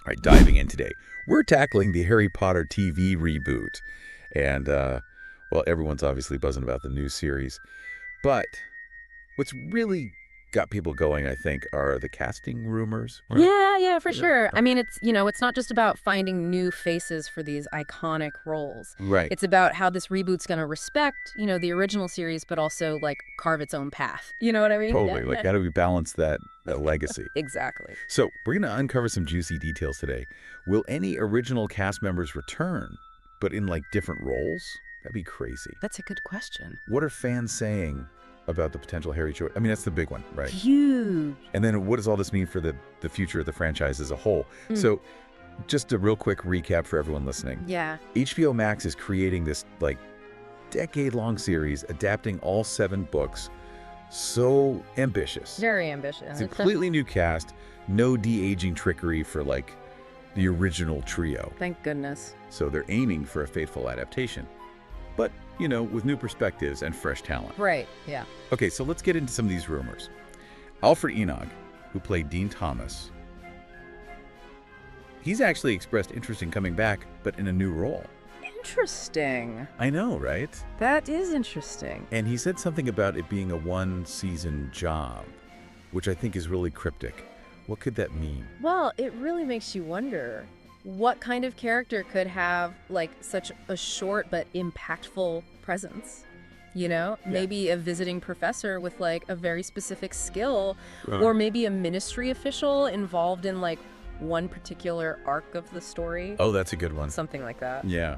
right, diving in today. We're tackling the Harry Potter TV reboot. And, well, everyone's obviously buzzing about the new series. But what's really got people going, I think, are the casting rumors. Right? Yeah, for sure. I mean, it's not just about finding new faces for these iconic roles. Right. It's about how this reboot's going to respect, the original series, but also, like, carve its own path. You know what I mean? Totally. Like, how do we balance that legacy? Exactly. So we're going to uncover some juicy details today. Will any original cast members return, but in, like, different roles? That'd be crazy. That's a good question. What are fans saying about the potential Harry choice? I mean, that's the big one, right? Huge. And then what does all this mean for the future of the franchise as a whole? So just a real quick recap for everyone listening. Yeah. HBO Max is creating this, like, decade-long series adapting all 7 books. So ambitious. Very ambitious. It's a completely new cast, no de-aging trickery for, like, the original trio. Thank goodness. So they're aiming for a faithful adaptation. But, with new perspectives and fresh talent. Right, yeah. Okay, so let's get into some of these rumors. Alfred Enoch, who played Dean Thomas, he's actually expressed interest in coming back, but in a new role. Interesting. I know, right? That is interesting. And he said something about it being a one-season job, which I think is really cryptic. What could that mean? Well, it really makes you wonder what kind of character could have, like, such a short but impactful presence. Maybe a visiting professor with, like, a very specific skill, or maybe a ministry official involved in, like, one particular arc of the story. Oh, that's a good one. Something like that. Yeah.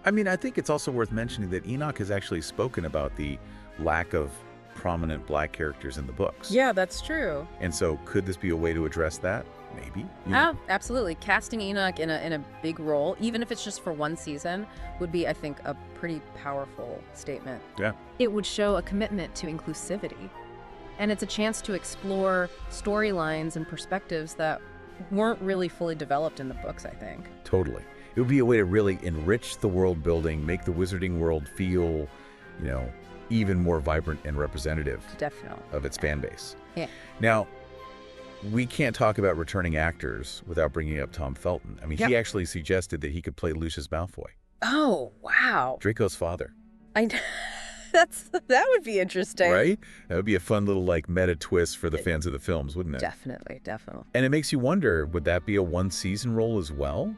I mean, I think it's also worth mentioning that Enoch has actually spoken about the lack of prominent black characters in the books. Yeah, that's true. And so could this be a way to address that? Maybe. Absolutely. Casting Enoch in a big role, even if it's just for one season, would be, I think, a pretty powerful statement. Yeah. It would show a commitment to inclusivity. And it's a chance to explore storylines and perspectives that weren't really fully developed in the books, I think. Totally. It would be a way to really enrich the world building, make the wizarding world feel, even more vibrant and representative. Definitely. Of its fan base. Yeah. Now, we can't talk about returning actors without bringing up Tom Felton. I mean, he actually suggested that he could play Lucius Malfoy. Oh, wow. Draco's father. That would be interesting. Right? That would be a fun little, like, meta twist for the fans of the films, wouldn't it? Definitely. And it makes you wonder, would that be a one-season role as well?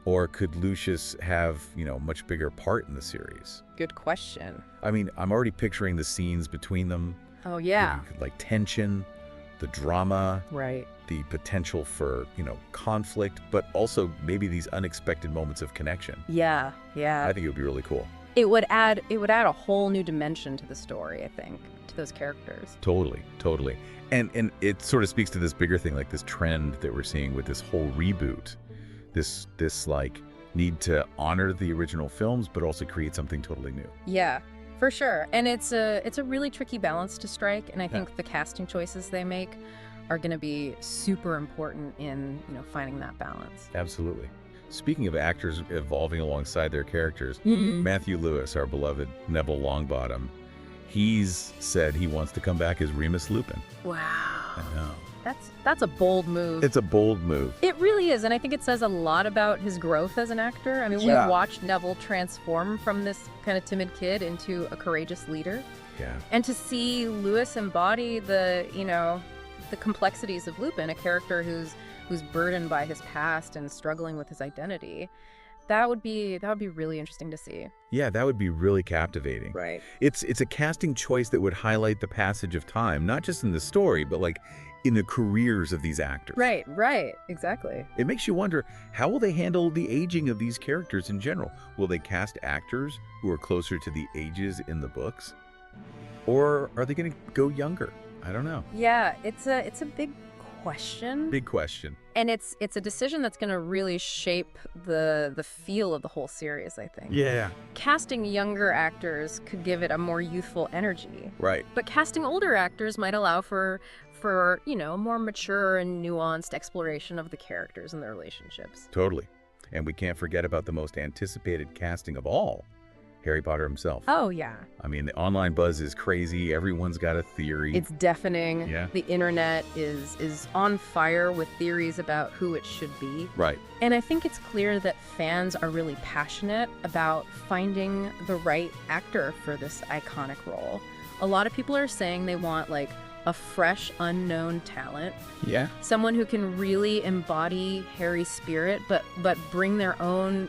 Or could Lucius have, much bigger part in the series? Good question. I mean, I'm already picturing the scenes between them. Oh, yeah. Like tension, the drama. Right. The potential for, conflict, but also maybe these unexpected moments of connection. Yeah. I think it would be really cool. It would add a whole new dimension to the story, I think, to those characters. Totally. And it sort of speaks to this bigger thing, like this trend that we're seeing with this whole reboot. This like need to honor the original films, but also create something totally new. Yeah, for sure. And it's a really tricky balance to strike. And I think the casting choices they make are going to be super important in, finding that balance. Absolutely. Speaking of actors evolving alongside their characters, Matthew Lewis, our beloved Neville Longbottom, he's said he wants to come back as Remus Lupin. Wow. I know. That's a bold move. It's a bold move. It really is, and I think it says a lot about his growth as an actor. I mean, we've watched Neville transform from this kind of timid kid into a courageous leader. Yeah. And to see Lewis embody the complexities of Lupin, a character who's burdened by his past and struggling with his identity, that would be really interesting to see. Yeah, that would be really captivating. Right. It's a casting choice that would highlight the passage of time, not just in the story, but like in the careers of these actors. Right, exactly. It makes you wonder, how will they handle the aging of these characters in general? Will they cast actors who are closer to the ages in the books? Or are they going to go younger? I don't know. Yeah, it's a big question. Big question. And it's a decision that's going to really shape the feel of the whole series, I think. Yeah. Casting younger actors could give it a more youthful energy. Right. But casting older actors might allow for a more mature and nuanced exploration of the characters and their relationships. Totally. And we can't forget about the most anticipated casting of all, Harry Potter himself. Oh, yeah. I mean, the online buzz is crazy. Everyone's got a theory. It's deafening. Yeah. The internet is on fire with theories about who it should be. Right. And I think it's clear that fans are really passionate about finding the right actor for this iconic role. A lot of people are saying they want, like, a fresh, unknown talent. Yeah. Someone who can really embody Harry's spirit, but bring their own,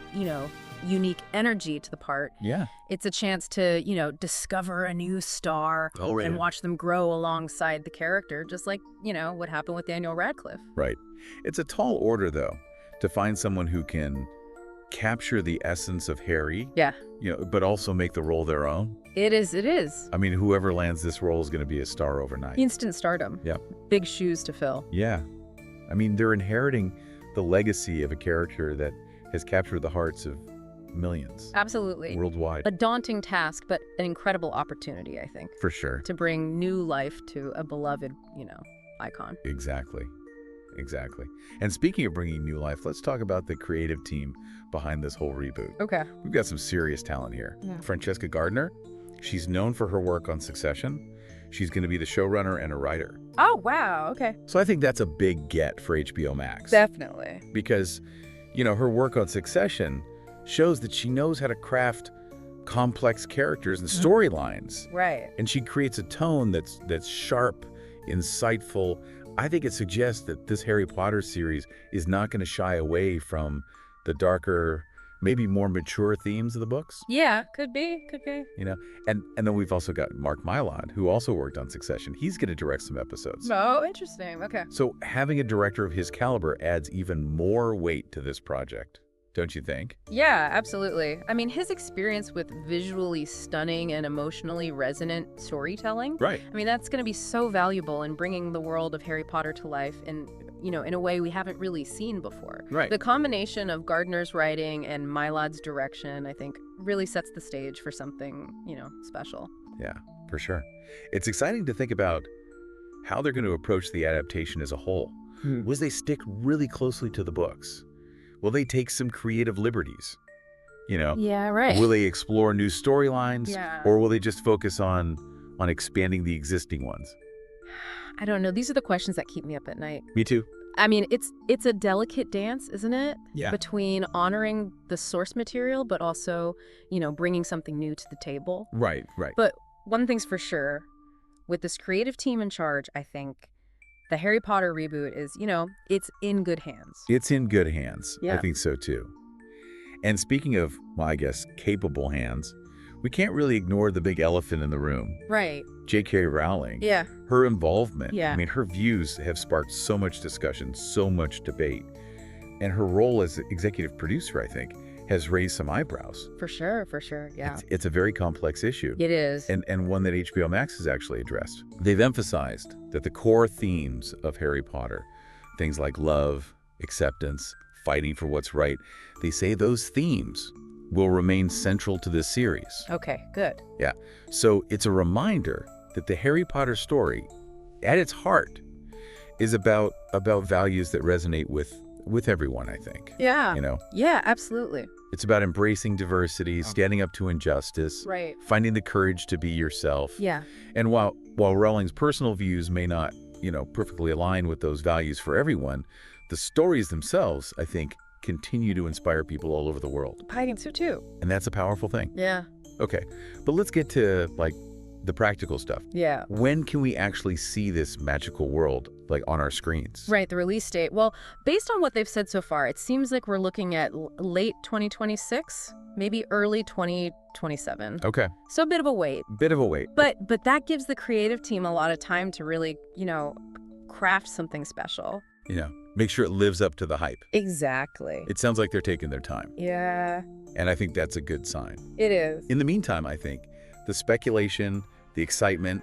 unique energy to the part. Yeah. It's a chance to, discover a new star and watch them grow alongside the character, just like, what happened with Daniel Radcliffe. Right. It's a tall order, though, to find someone who can capture the essence of Harry. Yeah. But also make the role their own. It is. I mean, whoever lands this role is going to be a star overnight. Instant stardom. Yeah. Big shoes to fill. Yeah. I mean, they're inheriting the legacy of a character that has captured the hearts of millions. Absolutely. Worldwide. A daunting task, but an incredible opportunity, I think. For sure. To bring new life to a beloved, icon. Exactly. And speaking of bringing new life, let's talk about the creative team behind this whole reboot. Okay. We've got some serious talent here. Yeah. Francesca Gardner, she's known for her work on Succession. She's going to be the showrunner and a writer. Oh, wow. Okay. So I think that's a big get for HBO Max. Definitely. Because, her work on Succession shows that she knows how to craft complex characters and storylines. Right. And she creates a tone that's sharp, insightful. I think it suggests that this Harry Potter series is not going to shy away from the darker, maybe more mature themes of the books. Yeah, could be. And then we've also got Mark Mylod, who also worked on Succession. He's going to direct some episodes. Oh, interesting. Okay. So having a director of his caliber adds even more weight to this project, don't you think? Yeah, absolutely. I mean, his experience with visually stunning and emotionally resonant storytelling. Right. I mean, that's going to be so valuable in bringing the world of Harry Potter to life in a way we haven't really seen before. Right. The combination of Gardner's writing and Mylod's direction, I think, really sets the stage for something, special. Yeah, for sure. It's exciting to think about how they're going to approach the adaptation as a whole. Will they stick really closely to the books? Will they take some creative liberties? Yeah, right. Will they explore new storylines? Yeah. Or will they just focus on expanding the existing ones? I don't know. These are the questions that keep me up at night. Me too. I mean, it's a delicate dance, isn't it? Yeah. Between honoring the source material, but also, bringing something new to the table. Right. But one thing's for sure, with this creative team in charge, I think the Harry Potter reboot is, it's in good hands. It's in good hands. Yeah. I think so too. And speaking of, well, I guess, capable hands, we can't really ignore the big elephant in the room. Right. J.K. Rowling. Yeah. Her involvement. Yeah. I mean, her views have sparked so much discussion, so much debate. And her role as executive producer, I think, has raised some eyebrows. For sure. Yeah. It's a very complex issue. It is. And one that HBO Max has actually addressed. They've emphasized that the core themes of Harry Potter, things like love, acceptance, fighting for what's right, they say those themes will remain central to this series. Okay, good. Yeah. So it's a reminder that the Harry Potter story, at its heart, is about values that resonate with everyone, I think. Yeah. Yeah, absolutely. It's about embracing diversity, standing up to injustice, Right. finding the courage to be yourself. Yeah. And while Rowling's personal views may not, perfectly align with those values for everyone, the stories themselves, I think, continue to inspire people all over the world. I think so too. And that's a powerful thing. Yeah. Okay, but let's get to, the practical stuff. Yeah. When can we actually see this magical world, on our screens? Right, the release date. Well, based on what they've said so far, it seems like we're looking at late 2026, maybe early 2027. Okay. So a bit of a wait. Bit of a wait. But that gives the creative team a lot of time to really, craft something special. Make sure it lives up to the hype. Exactly. It sounds like they're taking their time. Yeah, And I think that's a good sign. it is. In the meantime, I think the speculation, the excitement,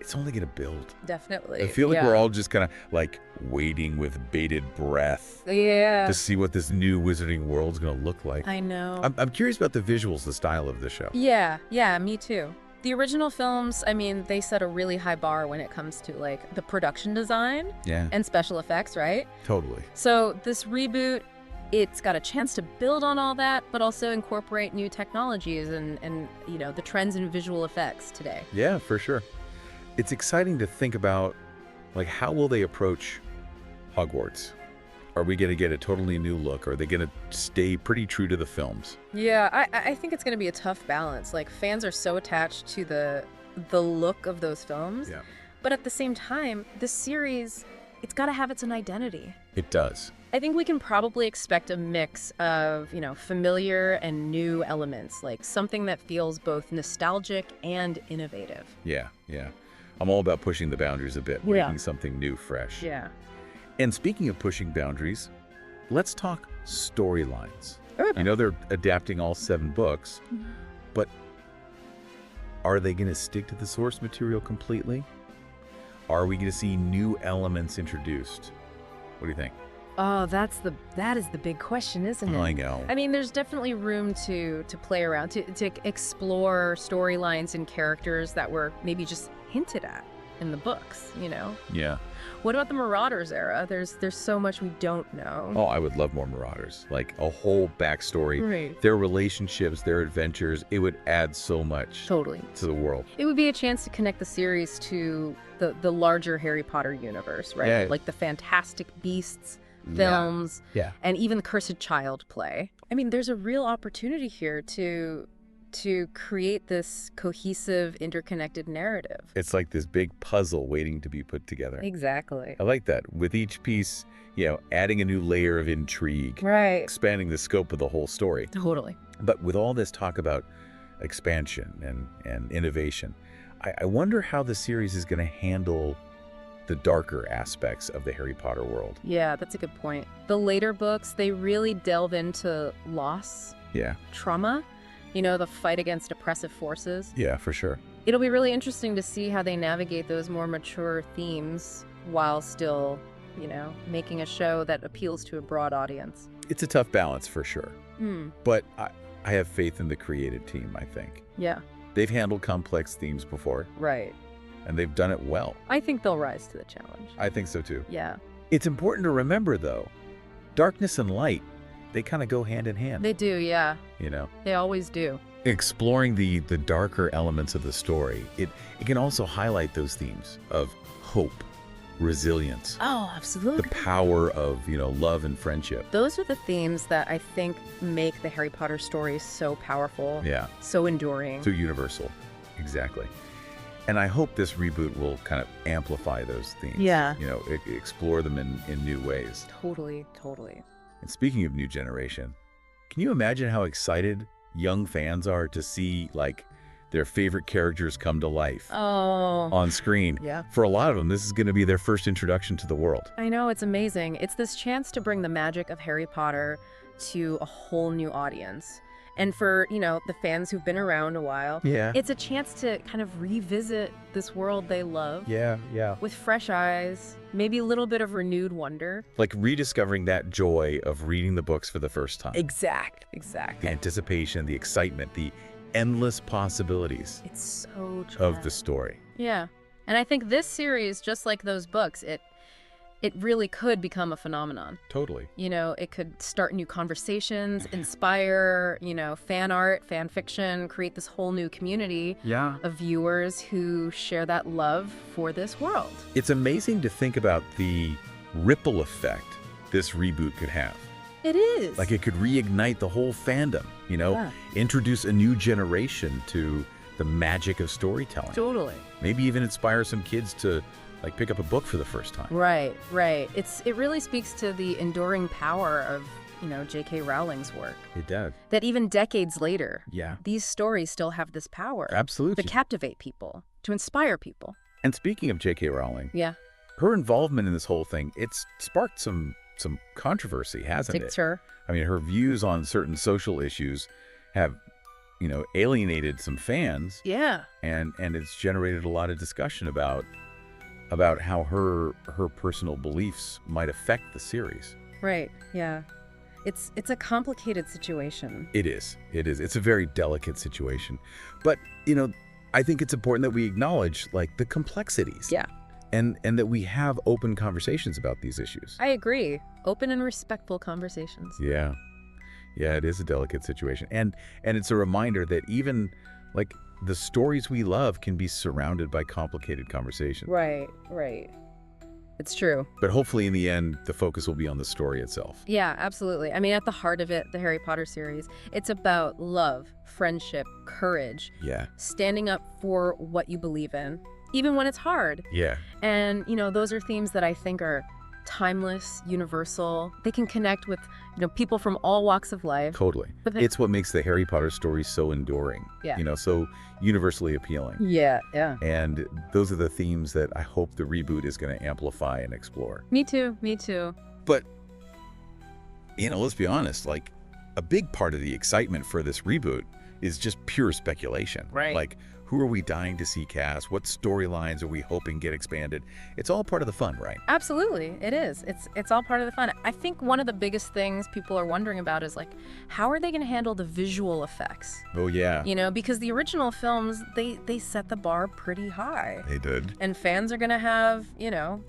it's only going to build. Definitely. I feel like yeah. we're all just kind of waiting with bated breath Yeah. to see what this new wizarding world's going to look like. I know. I'm curious about the visuals, the style of the show. Yeah, me too. The original films, I mean, they set a really high bar when it comes to the production design Yeah, and special effects, right? totally. So this reboot, it's got a chance to build on all that, but also incorporate new technologies and the trends in visual effects today. Yeah, for sure. It's exciting to think about, like, how will they approach Hogwarts? Are we going to get a totally new look? Are they going to stay pretty true to the films? Yeah, I think it's going to be a tough balance. Like, fans are so attached to the look of those films. Yeah. But at the same time, this series, it's got to have its own identity. It does. I think we can probably expect a mix of, familiar and new elements, like something that feels both nostalgic and innovative. Yeah, yeah. I'm all about pushing the boundaries a bit, Yeah. making something new, fresh. Yeah. And speaking of pushing boundaries, let's talk storylines. Okay. They're adapting all 7 books, but are they going to stick to the source material completely? Are we going to see new elements introduced? What do you think? Oh, that is the big question, isn't it? I know. I mean, there's definitely room to play around, to explore storylines and characters that were maybe just hinted at in the books, Yeah. What about the Marauders era? There's so much we don't know. Oh, I would love more Marauders. Like a whole backstory, Right. their relationships, their adventures. It would add so much Totally. to the world. It would be a chance to connect the series to the larger Harry Potter universe, right? Yeah. Like the Fantastic Beasts films, Yeah. and even the Cursed Child play. I mean, there's a real opportunity here to create this cohesive, interconnected narrative. It's like this big puzzle waiting to be put together. Exactly. I like that. With each piece, adding a new layer of intrigue, Right. expanding the scope of the whole story. Totally. But with all this talk about expansion and innovation, I wonder how the series is going to handle the darker aspects of the Harry Potter world. Yeah, that's a good point. The later books, they really delve into loss, Yeah. trauma, the fight against oppressive forces. Yeah, for sure. It'll be really interesting to see how they navigate those more mature themes while still, making a show that appeals to a broad audience. It's a tough balance for sure. Hmm. But I have faith in the creative team, I think. Yeah, They've handled complex themes before, right. and they've done it well. I think they'll rise to the challenge. I think so too. Yeah, It's important to remember, though, darkness and light, they kind of go hand in hand. they do, yeah. They always do. Exploring the darker elements of the story, it can also highlight those themes of hope, resilience, Oh, absolutely. the power of, love and friendship. Those are the themes that I think make the Harry Potter stories so powerful, Yeah, so enduring. so universal. Exactly. And I hope this reboot will kind of amplify those themes. Yeah. Explore them in new ways. Totally, totally. And speaking of new generation, can you imagine how excited young fans are to see, like, their favorite characters come to life Oh, on screen? yeah. For a lot of them, this is going to be their first introduction to the world. I know, it's amazing. It's this chance to bring the magic of Harry Potter to a whole new audience. And for, the fans who've been around a while, Yeah. it's a chance to kind of revisit this world they love Yeah. with fresh eyes, maybe a little bit of renewed wonder. Like rediscovering that joy of reading the books for the first time. Exactly. The anticipation, the excitement, the endless possibilities It's so true. of the story. Yeah. And I think this series, just like those books, it really could become a phenomenon. Totally. It could start new conversations, inspire, fan art, fan fiction, create this whole new community Yeah. of viewers who share that love for this world. It's amazing to think about the ripple effect this reboot could have. It is. Like it could reignite the whole fandom, Yeah. introduce a new generation to the magic of storytelling. Totally. Maybe even inspire some kids to pick up a book for the first time. Right. It really speaks to the enduring power of, J.K. Rowling's work. It does. That even decades later, Yeah. these stories still have this power Absolutely. to captivate people, to inspire people. And speaking of J.K. Rowling, Yeah. her involvement in this whole thing, it's sparked some controversy, hasn't it? Sure. I mean, her views on certain social issues have, alienated some fans, Yeah. and it's generated a lot of discussion about how her personal beliefs might affect the series. Right. Yeah. It's a complicated situation. It is. It's a very delicate situation. But, I think it's important that we acknowledge, the complexities. Yeah. and that we have open conversations about these issues. I agree. Open and respectful conversations. Yeah. Yeah, it is a delicate situation. And it's a reminder that even like the stories we love can be surrounded by complicated conversations. Right, right. It's true. But hopefully in the end, the focus will be on the story itself. Yeah, absolutely. I mean, at the heart of it, the Harry Potter series, it's about love, friendship, courage, Yeah. standing up for what you believe in, even when it's hard. Yeah. And, those are themes that I think are timeless, universal. They can connect with, people from all walks of life. Totally. But It's what makes the Harry Potter story so enduring. Yeah. So universally appealing. Yeah, yeah. And those are the themes that I hope the reboot is going to amplify and explore. Me too, me too. But, let's be honest, like a big part of the excitement for this reboot is just pure speculation. Right. Like, who are we dying to see cast? What storylines are we hoping get expanded? It's all part of the fun, right? Absolutely, it is. It's all part of the fun. I think one of the biggest things people are wondering about is like, how are they going to handle the visual effects? Oh, yeah. Because the original films, they set the bar pretty high. They did. And fans are going to have,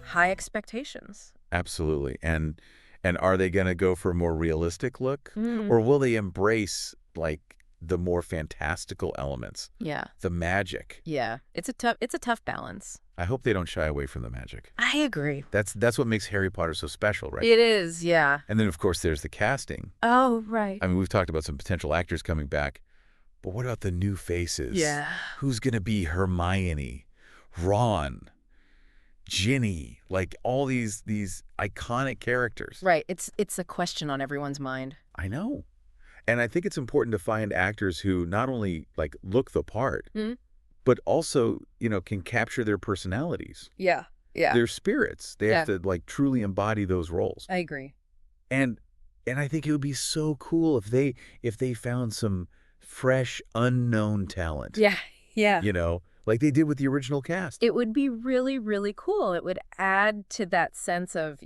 high expectations. Absolutely. And are they going to go for a more realistic look? Mm. Or will they embrace, like, the more fantastical elements? Yeah. The magic. Yeah. It's a tough balance. I hope they don't shy away from the magic. I agree. That's what makes Harry Potter so special, right? It is, yeah. And then, of course, there's the casting. Oh, right. I mean, we've talked about some potential actors coming back, but what about the new faces? Yeah. Who's going to be Hermione, Ron, Ginny, like all these iconic characters? Right. It's a question on everyone's mind. I know. And I think it's important to find actors who not only like look the part, but also, can capture their personalities, Yeah. Yeah. their spirits. They have to like truly embody those roles. I agree. And I think it would be so cool if they found some fresh, unknown talent. Yeah. Yeah. Like they did with the original cast. It would be really, really cool. It would add to that sense of,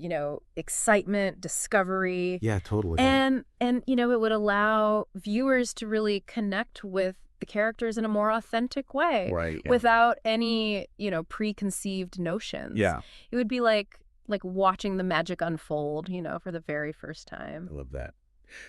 excitement, discovery. Yeah, totally. And it would allow viewers to really connect with the characters in a more authentic way. Right. Yeah. Without any, preconceived notions. Yeah. It would be like watching the magic unfold, for the very first time. I love that.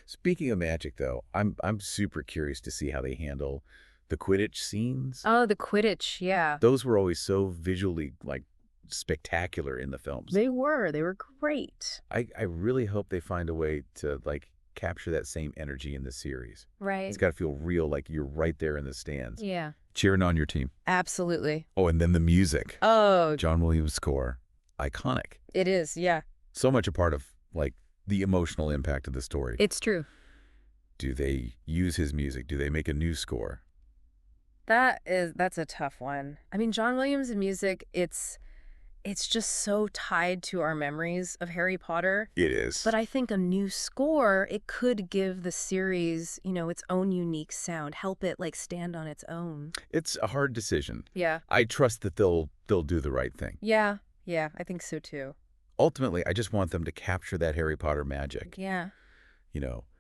Speaking of magic, though, I'm super curious to see how they handle the Quidditch scenes. Oh, the Quidditch, yeah. Those were always so visually, like, spectacular in the films. They were great. I really hope they find a way to, like, capture that same energy in the series. Right. It's got to feel real, like you're right there in the stands. Yeah. Cheering on your team. Absolutely. Oh, and then the music. Oh. John Williams' score. Iconic. It is, yeah. So much a part of, like, the emotional impact of the story. It's true. Do they use his music? Do they make a new score? That's a tough one. I mean, John Williams' music, it's just so tied to our memories of Harry Potter. It is. But I think a new score, it could give the series, its own unique sound, help it like stand on its own. It's a hard decision. Yeah. I trust that they'll do the right thing. Yeah. Yeah, I think so too. Ultimately, I just want them to capture that Harry Potter magic. Yeah.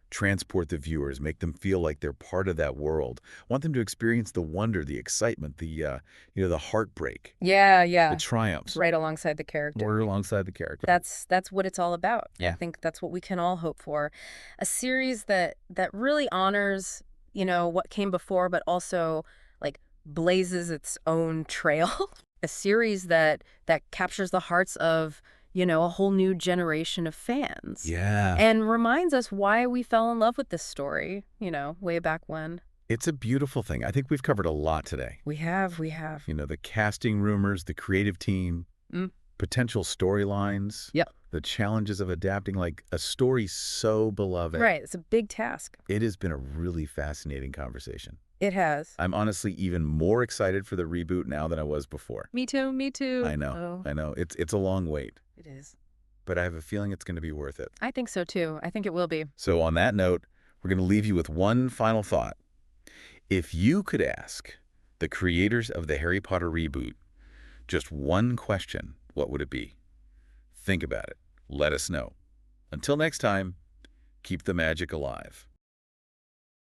Transport the viewers, make them feel like they're part of that world. Want them to experience the wonder, the excitement, the heartbreak. Yeah, yeah. The triumphs. Right alongside the character. Or alongside the character. That's what it's all about. Yeah. I think that's what we can all hope for. A series that really honors, what came before, but also like blazes its own trail. A series that captures the hearts of a whole new generation of fans. Yeah. And reminds us why we fell in love with this story, way back when. It's a beautiful thing. I think we've covered a lot today. We have. The casting rumors, the creative team, potential storylines. Yep. The challenges of adapting like a story so beloved. Right. It's a big task. It has been a really fascinating conversation. It has. I'm honestly even more excited for the reboot now than I was before. Me too. I know. Oh. I know. It's a long wait. It is. But I have a feeling it's going to be worth it. I think so too. I think it will be. So on that note, we're going to leave you with one final thought. If you could ask the creators of the Harry Potter reboot just one question, what would it be? Think about it. Let us know. Until next time, keep the magic alive.